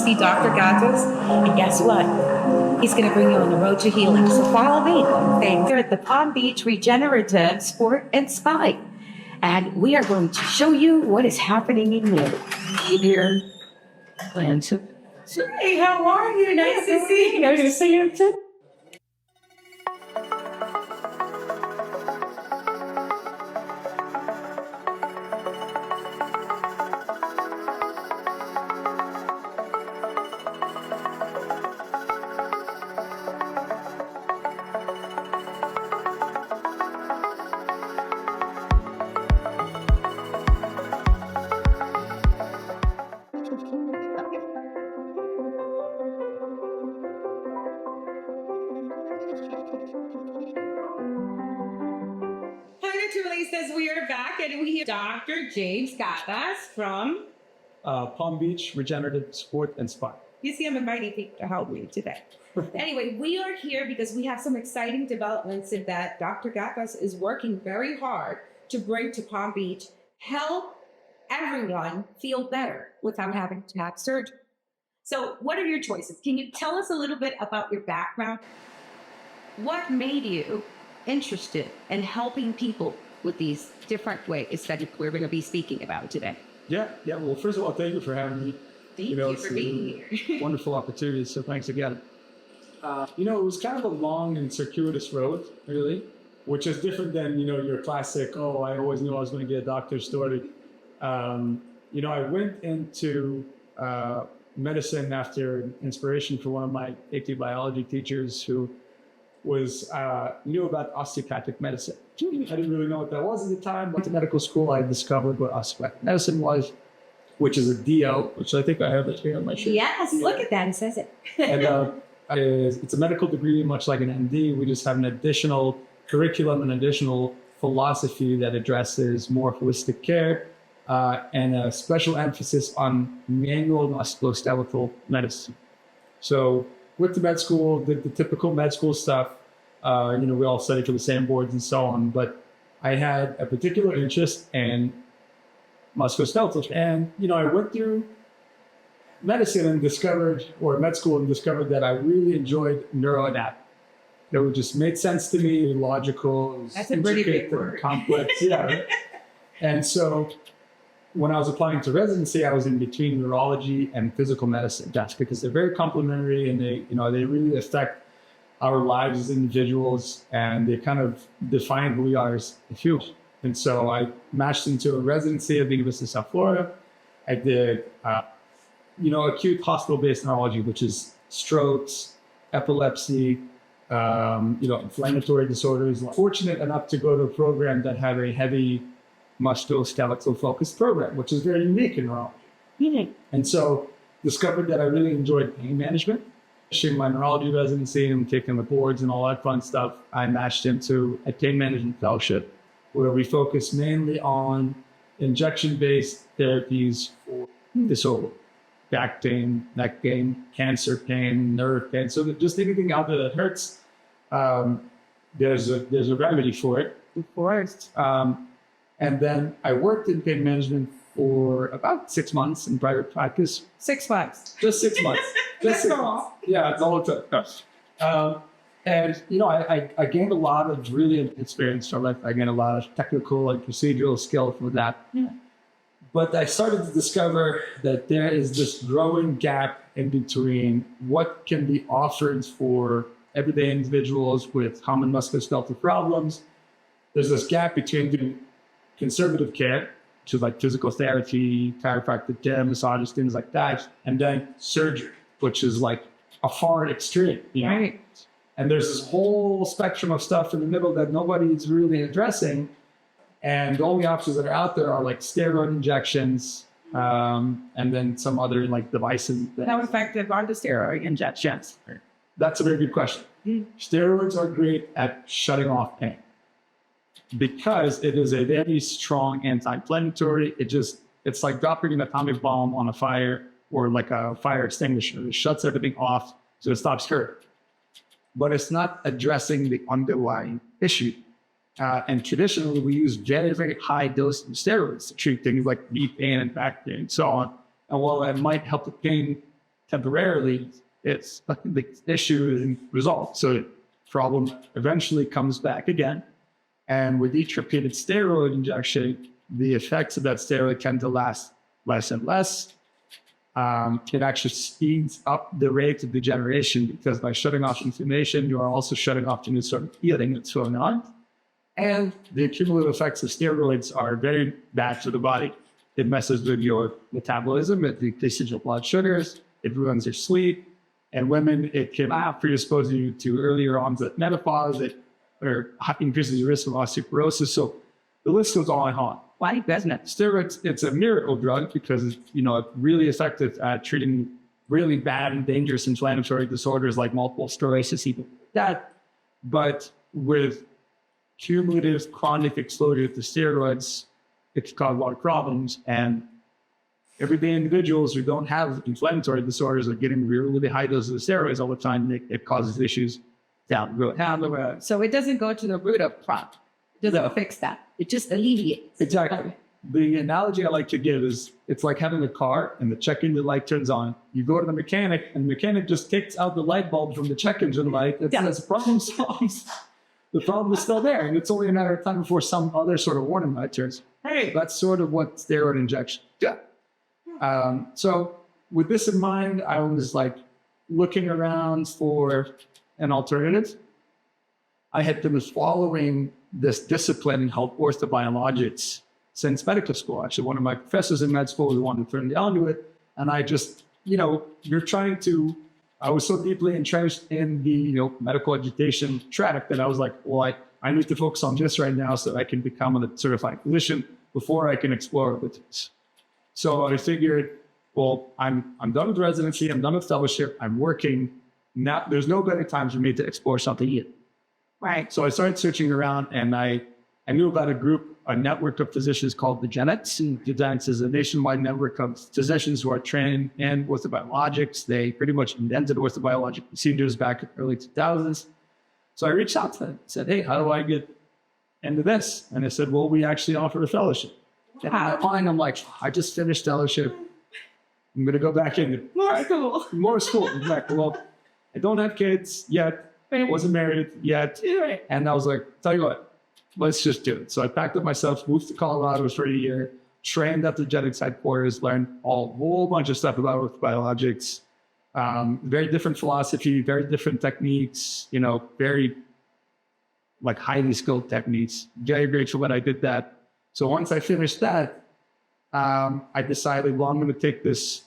see Dr. Ghattas, and guess what? He's going to bring you on the road to healing. So follow me. We're at the Palm Beach Regenerative Sport and Spa. And we are going to show you what is happening in your plans. Hey, how are you? Nice to see you. Nice to see you too. Naturalistas, we are back and we have Dr. James Ghattas from Palm Beach Regenerative Sport and Spa. You see, I'm inviting people to help me today. Anyway, we are here because we have some exciting developments in that Dr. Ghattas is working very hard to bring to Palm Beach, help everyone feel better without having to have surgery. So what are your choices? Can you tell us a little bit about your background? What made you interested in helping people with these different ways that we're going to be speaking about today? Yeah. Well, first of all, thank you for having me. Thank you for being here. Wonderful opportunity. So thanks again. It was kind of a long and circuitous road, really, which is different than, your classic, I always knew I was going to get a doctor's story. I went into medicine after inspiration from one of my PhD biology teachers who knew about osteopathic medicine. I didn't really know what that was at the time. Went to medical school, I discovered what osteopathic medicine was, which is a DO, which I think I have it here on my shirt. Yes, look at that, it says it. And it's a medical degree, much like an MD. We just have an additional curriculum, an additional philosophy that addresses more holistic care and a special emphasis on manual musculoskeletal medicine. So went to med school, did the typical med school stuff. We all studied for the same boards and so on, but I had a particular interest in musculoskeletal. And, I went through medicine and med school and discovered that I really enjoyed neuroanatomy. It just made sense to me, logical, that's a pretty big word. Complex. Yeah. Right? And so when I was applying to residency, I was in between neurology and physical medicine. That's because they're very complementary and they really affect our lives as individuals and they kind of define who we are as humans. And so I matched into a residency at the University of South Florida. I did, acute hospital-based neurology, which is strokes, epilepsy, inflammatory disorders. Fortunate enough to go to a program that had a heavy musculoskeletal focused program, which is very unique in neurology. Mm-hmm. And so discovered that I really enjoyed pain management. In my neurology residency and taking the boards and all that fun stuff, I matched into a pain management fellowship where we focus mainly on injection-based therapies for disorder, back pain, neck pain, cancer pain, nerve pain. So just anything out there that hurts, there's a remedy for it. Of course. And then I worked in pain management for about 6 months in private practice. 6 months. Just 6 months. That's all. Yeah, it's all it took. And, I gained a lot of really experience from it. I gained a lot of technical and procedural skill from that. Yeah. But I started to discover that there is this growing gap in between what can be offered for everyday individuals with common musculoskeletal problems. There's this gap between doing conservative care, which is like physical therapy, chiropractic care, massages, things like that, and then surgery, which is like a far extreme. Right. And there's this whole spectrum of stuff in the middle that nobody's really addressing. And the only options that are out there are like steroid injections, and then some other like devices. How effective are the steroid injections? That's a very good question. Steroids are great at shutting off pain because it is a very strong anti-inflammatory. It's like dropping an atomic bomb on a fire or like a fire extinguisher. It shuts everything off so it stops hurting. But it's not addressing the underlying issue. And traditionally, we use very, very high doses of steroids to treat things like knee pain and back pain and so on. And while that might help the pain temporarily, it's the issue isn't resolved. So the problem eventually comes back again. And with each repeated steroid injection, the effects of that steroid tend to last less and less. It actually speeds up the rate of degeneration because by shutting off inflammation, you are also shutting off the new sort of healing that's going on. And the cumulative effects of steroids are very bad to the body. It messes with your metabolism, it decreases your blood sugars, it ruins your sleep. And women, it can predispose you to earlier onset menopause, it increases your risk of osteoporosis. So the list goes on and on. Why doesn't it? Steroids, it's a miracle drug because it's, it's really effective at treating really bad and dangerous inflammatory disorders like multiple sclerosis, even that. But with cumulative chronic exposure to steroids, it can cause a lot of problems. And everyday individuals who don't have inflammatory disorders are getting really high doses of steroids all the time. It causes issues down the road. So it doesn't go to the root of problem. It doesn't fix that. It just alleviates. Exactly. The analogy I like to give is it's like having a car and the check engine light turns on. You go to the mechanic and the mechanic just takes out the light bulb from the check engine light. It says problem solved. The problem is still there. And it's only a matter of time before some other sort of warning light turns. Hey, that's sort of what steroid injection. Yeah. So with this in mind, I was like looking around for an alternative. I had been following this discipline called orthobiologics since medical school. Actually, one of my professors in med school was the one who turned me onto it. And I just, I was so deeply entrenched in the, medical education track that I was like, well, I need to focus on this right now so I can become a certified physician before I can explore other things. So I figured, well, I'm done with residency, I'm done with fellowship, I'm working. Now, there's no better time for me to explore something yet. Right. So I started searching around and I knew about a network of physicians called Regenexx. And Regenexx is a nationwide network of physicians who are trained in orthobiologics. They pretty much invented orthobiologic procedures back in the early 2000s. So I reached out to them, said, hey, how do I get into this? And they said, well, we actually offer a fellowship. And in my mind, I'm like, I just finished fellowship. I'm going to go back in. More school. More school. Exactly. Well, I don't have kids yet. I wasn't married yet. And I was like, tell you what, let's just do it. So I packed up myself, moved to Colorado for a year, trained at the Regenexx headquarters, learned a whole bunch of stuff about biologics. Very different philosophy, very different techniques, very highly skilled techniques. Very grateful that I did that. So once I finished that, I decided, well, I'm going to take this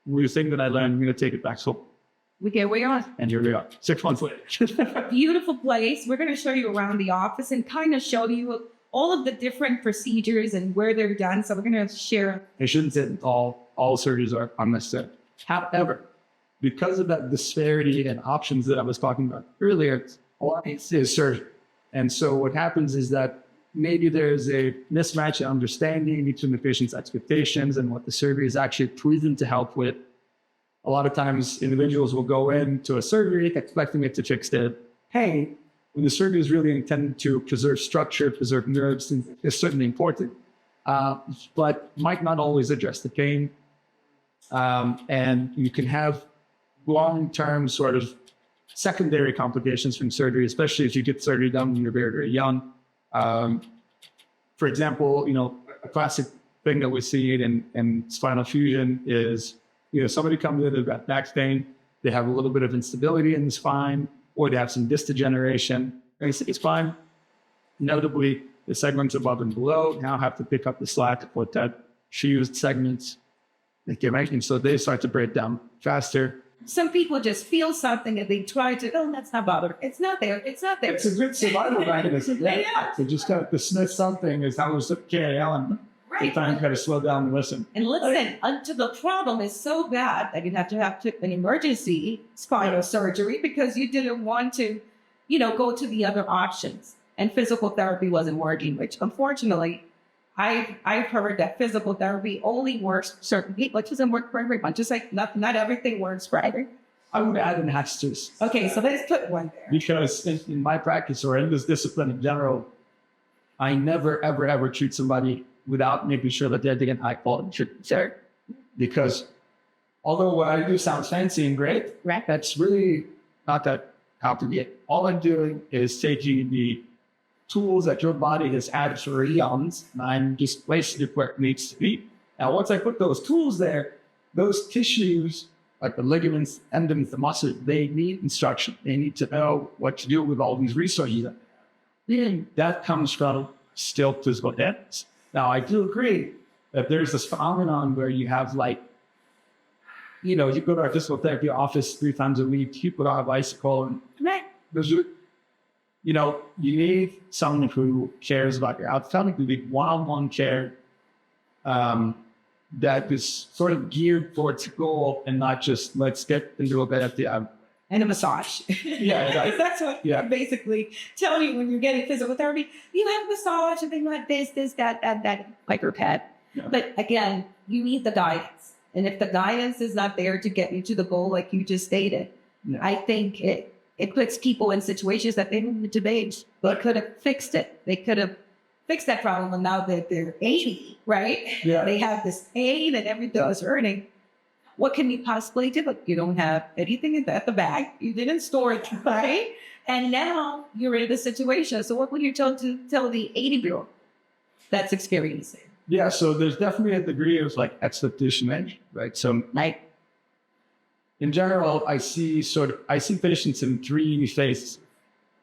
new thing that I learned, I'm going to take it back home. Okay, where you are? And here we are, 6 months later. Beautiful place. We're going to show you around the office and kind of show you all of the different procedures and where they're done. So we're going to share. I shouldn't say that all surgeries are unnecessary. However, because of that disparity in options that I was talking about earlier, a lot of it is surgery. And so what happens is that maybe there's a mismatch in understanding between the patient's expectations and what the surgery is actually proven to help with. A lot of times individuals will go into a surgery expecting it to fix the pain when the surgery is really intended to preserve structure, preserve nerves, and is certainly important, but might not always address the pain. And you can have long-term sort of secondary complications from surgery, especially if you get surgery done when you're very, very young. For example, a classic thing that we see in spinal fusion is, somebody comes in, they've got back pain, they have a little bit of instability in the spine, or they have some disc degeneration. And it's fine. Inevitably, the segments above and below now have to pick up the slack for that fused segments. So they start to break down faster. Some people just feel something and they try to, that's not bothering. It's not there. It's not there. It's a good survival mechanism. To just kind of dismiss something is how we carry on. Right. Sometimes you got to slow down and listen. And listen, until the problem is so bad that you have to have an emergency spinal surgery because you didn't want to, go to the other options. And physical therapy wasn't working, which unfortunately, I've heard that physical therapy only works for certain people. It doesn't work for everyone. Just like not everything works for everyone. I would add an asterisk. Okay, so let's put one there. Because in my practice or in this discipline in general, I never, ever, ever treat somebody without making sure that they're getting high quality treatment. Sure. Because although what I do sounds fancy and great, Right. that's really not that complicated. All I'm doing is taking the tools that your body has had for eons, and I'm just placing it where it needs to be. Now, once I put those tools there, those tissues, like the ligaments, tendons, the muscles, they need instruction. They need to know what to do with all these resources. Then that comes from still physical evidence. Now, I do agree that there's this phenomenon where you have like, you know, you go to our physical therapy office 3 times a week, you put on a bicycle and, you know, you need someone who cares about your outcome. You need one-on-one care that is sort of geared towards goal and not just let's get into a bed at the And a massage. Yeah, right. That's what Yeah. basically tell you when you're getting physical therapy. You have a massage and things like this, that, like your pet. Yeah. But again, you need the guidance. And if the guidance is not there to get you to the goal, like you just stated, Yeah. I think it puts people in situations that they didn't debate. They could have fixed it. They could have fixed that problem, and now that they're 80, right? Yeah. They have this pain and everything is hurting. What can you possibly do? Look, you don't have anything at the back. You didn't store it, right? And now you're in this situation. So what would you tell the 80-year-old that's experiencing? Yeah, so there's definitely a degree of like expectation, right? So Like, in general, I see patients in 3 phases.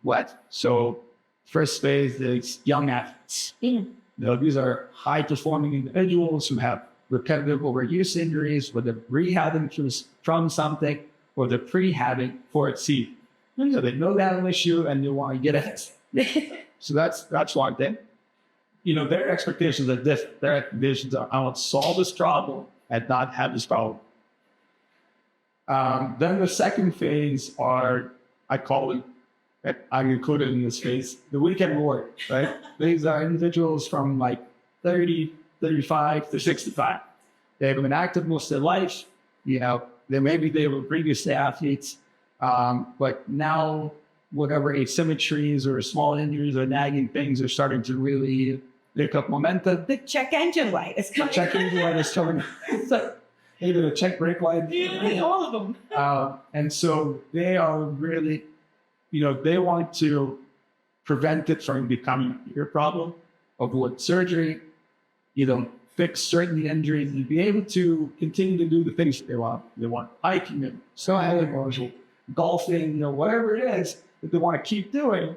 What? So first phase is young athletes. yeah. Now, these are high-performing individuals who have repetitive overuse injuries, whether rehabbing from something or they're pre-habbing for it. So they know that an issue and they want to get ahead. So that's one thing. You know, their expectations are different. Their expectations are, I want to solve this problem and not have this problem. Then the second phase are, I call it, I'm included in this phase, the weekend warrior, right? These are individuals from like 30, 35 to 65. They've been active most of their life. You know, they were previously athletes, but now whatever asymmetries or small injuries or nagging things are starting to really pick up momentum. The check engine light is coming. Check engine light is coming. So maybe the check brake light. Yeah, all of them. And so they are really, you know, they want to prevent it from becoming a bigger problem, avoid surgery, you know, fix certain injuries, and be able to continue to do the things that they want. They want hiking, and swimming, or golfing, you know, whatever it is that they want to keep doing.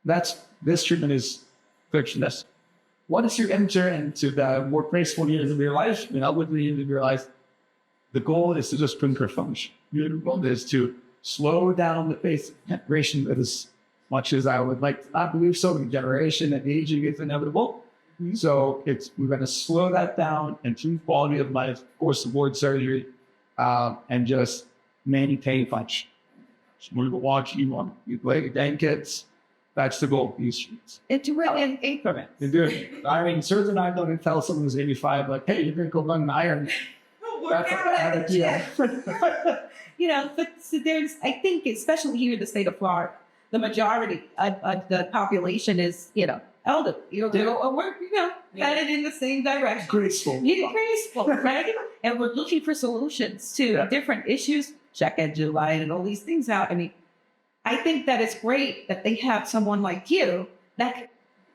This treatment is frictionless. Once you enter into the more graceful years of your life, and outwardly years of your life, the goal is to just bring your function. Your goal is to slow down the pace of generation as much as I would like to not believe so. Generation and aging is inevitable. Mm-hmm. So we're going to slow that down and improve quality of life, of course, avoid surgery, and just maintain function. So we're going to watch you play your grandkids. That's the goal of these streets. Into an increment. They do. I mean, surgeon, I don't tell someone who's 85, like, hey, you're going to go run an iron. Yeah. You know, but so there's, I think, especially here in the state of Florida, the majority of the population is, you know, elderly. You know, we're, you know, headed in the same direction. Graceful. Yeah, graceful, right? And we're looking for solutions to different issues, check engine light and all these things out. I mean, I think that it's great that they have someone like you that can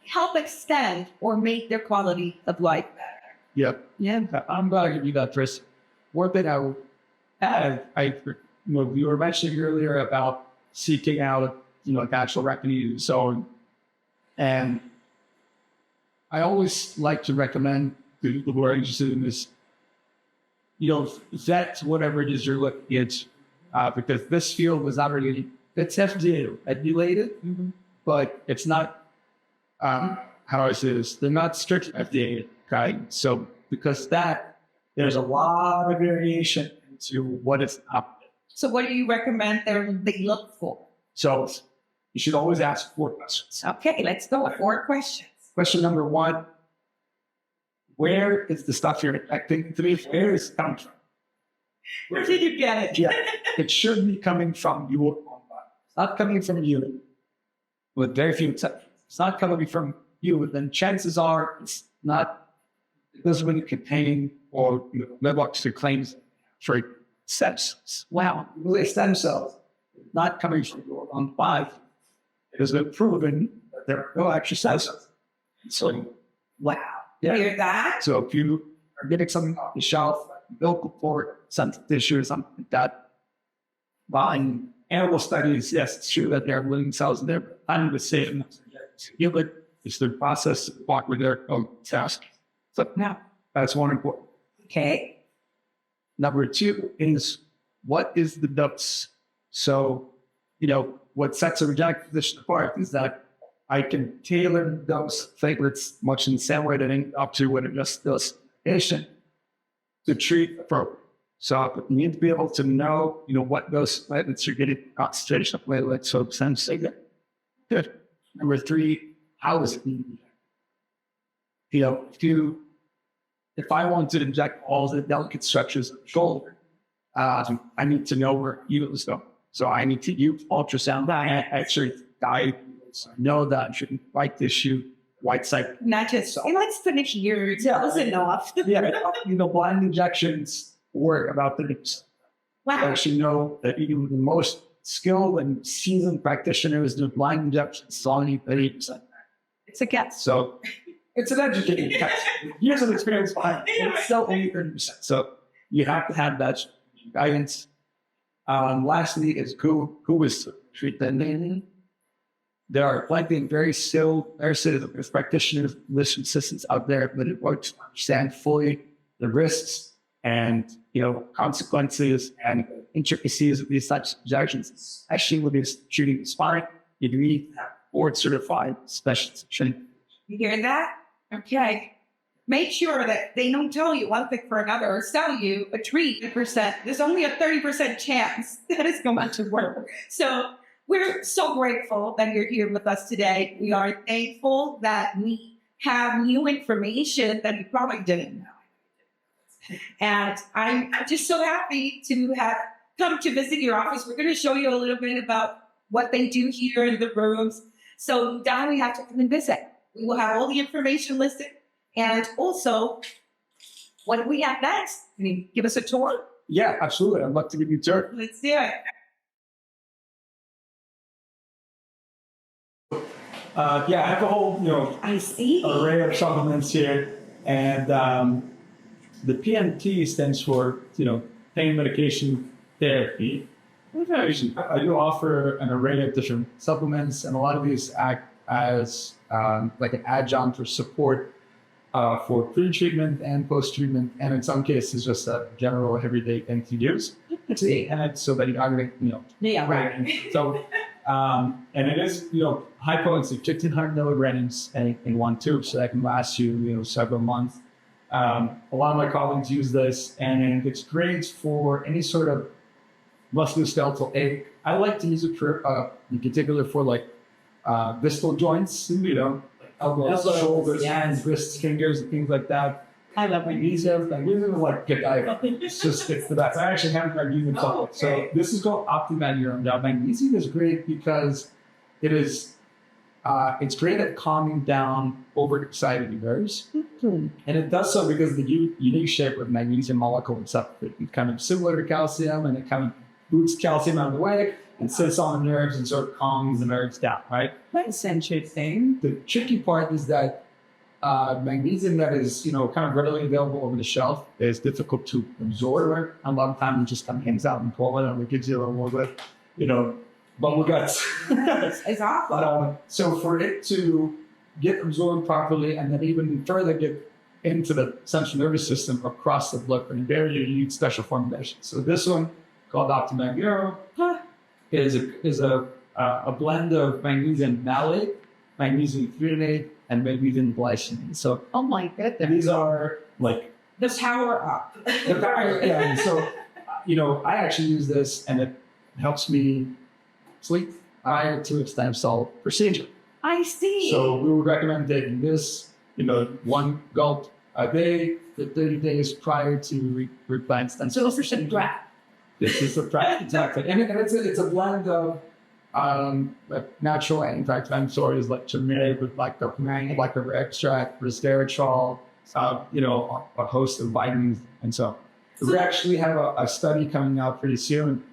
help extend or make their quality of life better. Yep. Yeah. I'm glad to give you that, Chris. One thing I you were mentioning earlier about seeking out, you know, natural remedies and so on. And I always like to recommend to people who are interested in this, you know, vet whatever it is you're looking at, because this field was not really, it's FDA regulated, but it's not, how I say this, they're not strict FDA guidance. So because that, there's a lot of variation into what is up. So what do you recommend they look for? So you should always ask 4 questions. Okay, let's go. 4 questions. Question number 1, where is the stuff you're expecting to be? Where is it coming from? Where did you get it? Yeah, it should be coming from your own body. It's not coming from you. With very few exceptions. It's not coming from you, then chances are it's not, it doesn't really contain or live up to claims. for stem cells. Wow, really stem cells not coming from your lung body. It has been proven that there are no actual stem cells. So, Wow. yeah. Hear that? So if you are getting something off the shelf, like umbilical cord, some tissue, or something like that, buying animal studies, yes, it's true that there are living cells in there, but I'm the same. Human is the process of walk with their own task. So now that's one important. Okay. Number two is what is the dose? So, what sets a Regenexx physician apart is that I can tailor those favorites much in the same way that I up to when it just does patient to treat appropriately. So you need to be able to know, what those platelets you're getting, concentration of platelets, so sense. Good. Number three, how is it being injected? If I want to inject all the delicate structures of the shoulder, I need to know where needles go. So I need to use ultrasound and X-ray diagnose. Know that white tissue, white site. Not just, hey, let's finish yours. That was enough. Blind injections work about the news. Wow. I actually know that even the most skilled and seasoned practitioners do blind injections. It's only 30%. It's a guess. So it's an educated test. Years of experience behind it. It's still only 30%. So you have to have that guidance. Lastly is who is to treat the There are plenty of very skilled nurses, practitioners, physician assistants out there that work to understand fully the risks and consequences and intricacies of these types of injections. Especially when it's treating the spine, you need board certified specialists. You hear that? Okay. Make sure that they don't tell you one thing for another or sell you a treat percent. There's only a 30% chance that it's going to work. So we're so grateful that you're here with us today. We are thankful that we have new information that you probably didn't know. And I'm just so happy to have come to visit your office. We're going to show you a little bit about what they do here in the rooms. So Don, we have to come and visit. We will have all the information listed. And also, what do we have next? Can you give us a tour? Yeah, absolutely. I'd love to give you a tour. Let's do it. I have a whole, I see. array of supplements here. And the PMT stands for, pain medication therapy. I do offer an array of different supplements, and a lot of these act as like an adjunct or support for pre-treatment and post-treatment, and in some cases just a general everyday thing to use. And so that you are, Yeah, right. So, and it is, high potency, 1,500 milligrams in one tube, so that can last you, several months. A lot of my colleagues use this, and it's great for any sort of musculoskeletal ache. I like to use it for, in particular, for distal joints, elbows, shoulders, hands, wrists, fingers, and things like that. I love magnesium. Magnesium is good diet. It's just it's the best. I actually have magnesium supplement. So this is called OptiMag. Now magnesium is great because it is it's great at calming down overexcited nerves, and it does so because of the unique shape of magnesium molecule itself. It's kind of similar to calcium, and it kind of boosts calcium out of the way and sits on the nerves and sort of calms the nerves down. Right? That's interesting. The tricky part is that magnesium that is, kind of readily available over the shelf is difficult to absorb. A lot of times it just kind of hangs out and pull it, and it gives you a little bit, bubble guts. It's awful. So for it to get absorbed properly and then even further get into the central nervous system across the blood-brain barrier, you need special formulation. So this one, called OptiMag Neuro, is a blend of magnesium malate, magnesium threonate, and magnesium glycinate. So, Oh my goodness. these are like The power up. the power. Yeah. And so, I actually use this, and it helps me sleep prior to a stem cell procedure. I see. So we would recommend taking this, one gulp a day for 30 days prior to replant stem cells. So this is a draft. This is a practice, exactly. And it's a blend of natural anti-inflammatories like turmeric with black pepper extract, resveratrol, a host of vitamins, and so. We actually have a study coming out pretty soon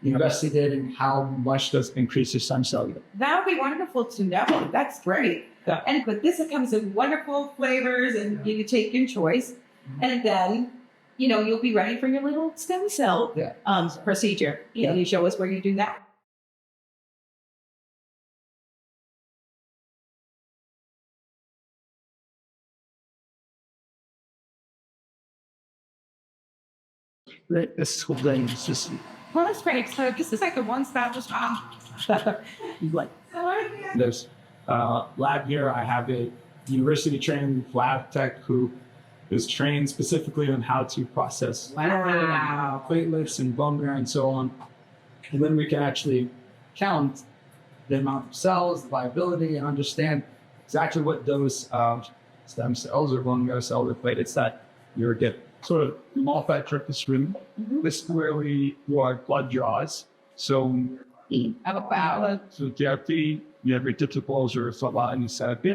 investigating how much does increase your stem cell. That would be wonderful to know. That's great. Yeah. And but this comes in wonderful flavors, and you can take your choice, and then you'll be ready for your little stem cell procedure. You show us where you do that. This whole thing is just Well, that's great. So this is like a one-stop shop. like this lab here. I have a university trained lab tech who is trained specifically on how to process platelets and bone marrow and so on. And then we can actually count the amount of cells, the viability, and understand exactly what those stem cells or bone marrow cells or platelets that you get sort of multi-tryptophan. This is where we do our blood draws. So PRP, you have your typicals or something set up.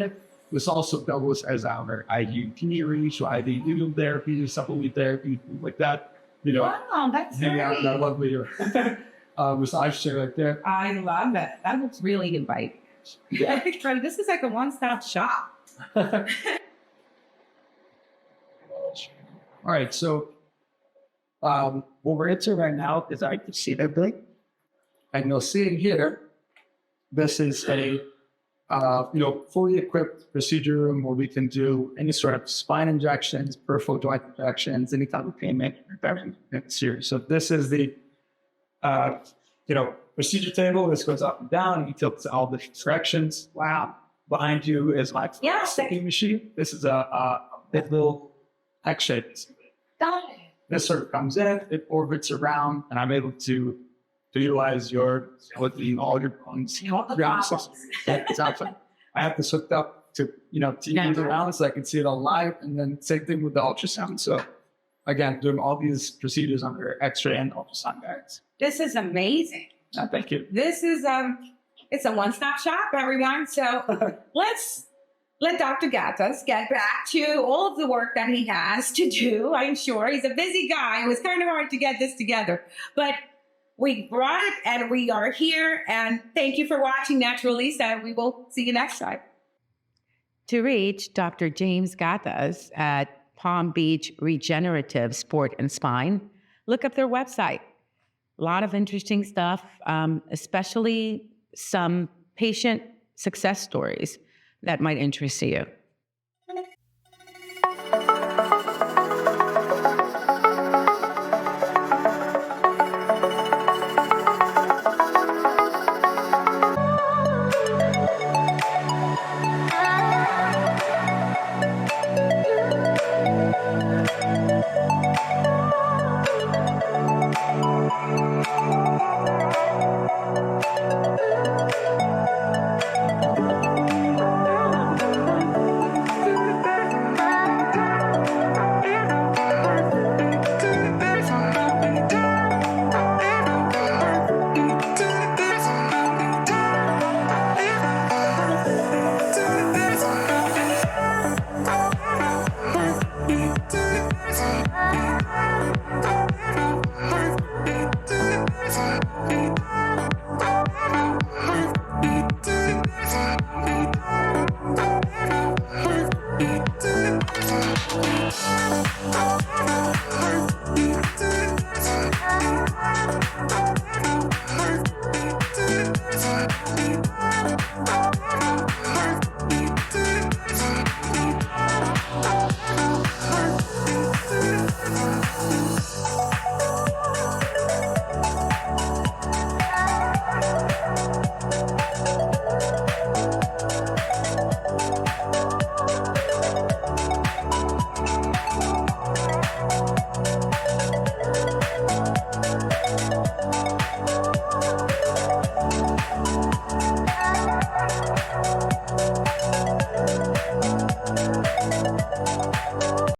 This also doubles as our IUP reach, or IV needle therapy, or supplement therapy, things like that. Wow, that's hang out in that great. lovely massage chair right there. I love it. That looks really inviting. I think this is like a one-stop shop. All right, so what we're into right now is I can see everything. And you'll see it here. This is a fully equipped procedure room where we can do any sort of spine injections, peripheral joint injections, any type of pain management series. So this is the procedure table. This goes up and down. You tilt all the directions. Wow. Behind you is my second machine. This is a little X-shaped. This sort of comes in, it orbits around, and I'm able to utilize all your bones. Exactly. I have this hooked up to use around so I can see it all live, and then same thing with the ultrasound. So again, doing all these procedures under X-ray and ultrasound guides. This is amazing. Thank you. This is it's a one-stop shop, everyone. So let's let Dr. Ghattas get back to all of the work that he has to do. I'm sure he's a busy guy. It was kind of hard to get this together, but we brought it and we are here. And thank you for watching Naturalista. We will see you next time. To reach Dr. James Ghattas at Palm Beach Regenerative Sport and Spine, look up their website. A lot of interesting stuff, especially some patient success stories that might interest you.